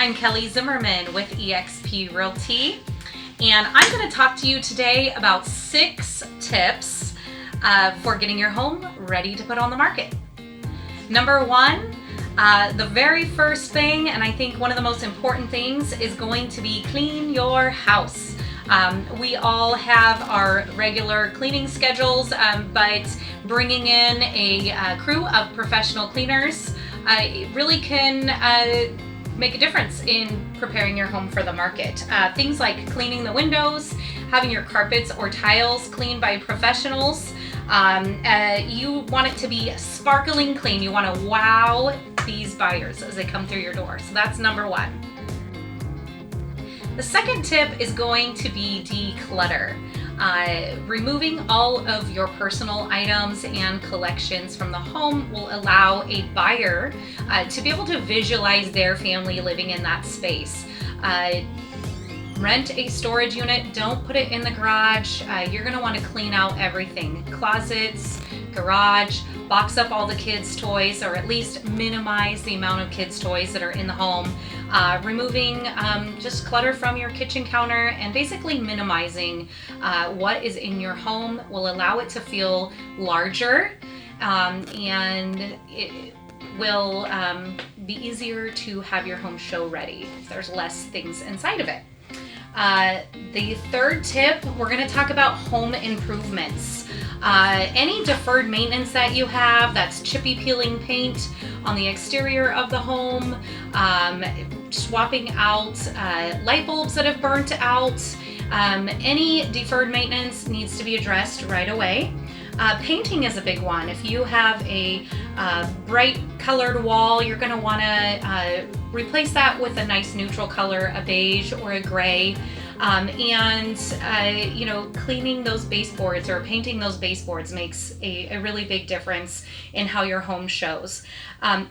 I'm Kelly Zimmerman with eXp Realty, and I'm going to talk to you today about 6 tips for getting your home ready to put on the market. Number 1, the very first thing, and I think one of the most important things, is going to be clean your house. We all have our regular cleaning schedules, but bringing in a crew of professional cleaners really can make a difference in preparing your home for the market. Things like cleaning the windows, having your carpets or tiles cleaned by professionals. You want it to be sparkling clean. You want to wow these buyers as they come through your door. So that's number 1. The second tip is going to be declutter. Removing all of your personal items and collections from the home will allow a buyer to be able to visualize their family living in that space. Rent a storage unit. Don't put it in the garage. You're going to want to clean out everything. Closets, garage, box up all the kids' toys, or at least minimize the amount of kids' toys that are in the home. Removing just clutter from your kitchen counter and basically minimizing what is in your home will allow it to feel larger, and it will be easier to have your home show ready if there's less things inside of it. The third tip, we're going to talk about home improvements. Any deferred maintenance that you have, that's chippy peeling paint on the exterior of the home, swapping out light bulbs that have burnt out. Any deferred maintenance needs to be addressed right away. Painting is a big one. If you have a bright colored wall, you're going to want to replace that with a nice neutral color, a beige or a gray. Cleaning those baseboards or painting those baseboards makes a really big difference in how your home shows.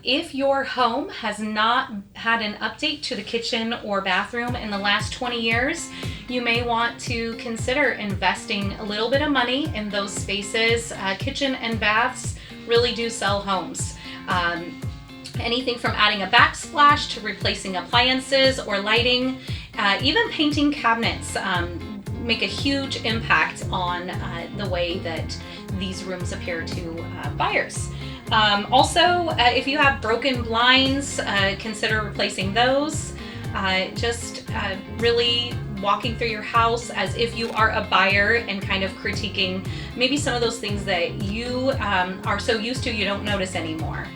If your home has not had an update to the kitchen or bathroom in the last 20 years, you may want to consider investing a little bit of money in those spaces. Kitchen and baths really do sell homes. Anything from adding a backsplash to replacing appliances or lighting, even painting cabinets make a huge impact on the way that these rooms appear to buyers. Also, if you have broken blinds, consider replacing those. Really walking through your house as if you are a buyer and kind of critiquing maybe some of those things that you are so used to you don't notice anymore.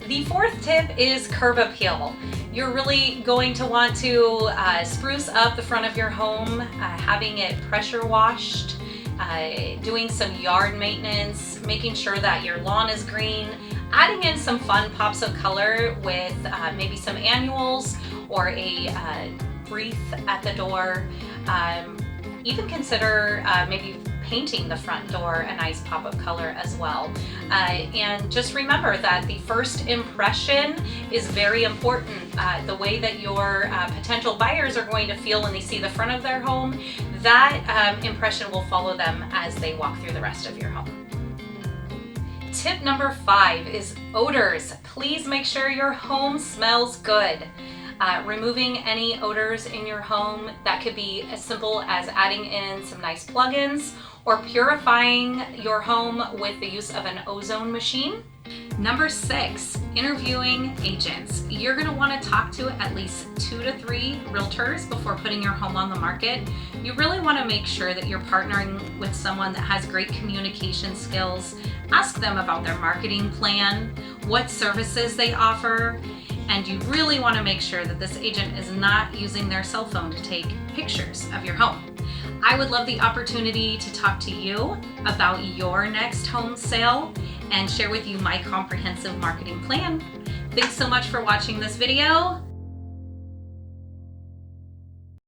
The fourth tip is curb appeal. You're really going to want to spruce up the front of your home, having it pressure washed, doing some yard maintenance, making sure that your lawn is green, adding in some fun pops of color with maybe some annuals or a wreath at the door. Even consider maybe painting the front door a nice pop of color as well. And just remember that the first impression is very important. The way that your potential buyers are going to feel when they see the front of their home, that impression will follow them as they walk through the rest of your home. Tip number 5 is odors. Please make sure your home smells good. Removing any odors in your home, that could be as simple as adding in some nice plugins or purifying your home with the use of an ozone machine. Number 6, interviewing agents. You're going to want to talk to at least 2 to 3 realtors before putting your home on the market. You really want to make sure that you're partnering with someone that has great communication skills. Ask them about their marketing plan, what services they offer, and you really want to make sure that this agent is not using their cell phone to take pictures of your home. I would love the opportunity to talk to you about your next home sale and share with you my comprehensive marketing plan. Thanks so much for watching this video.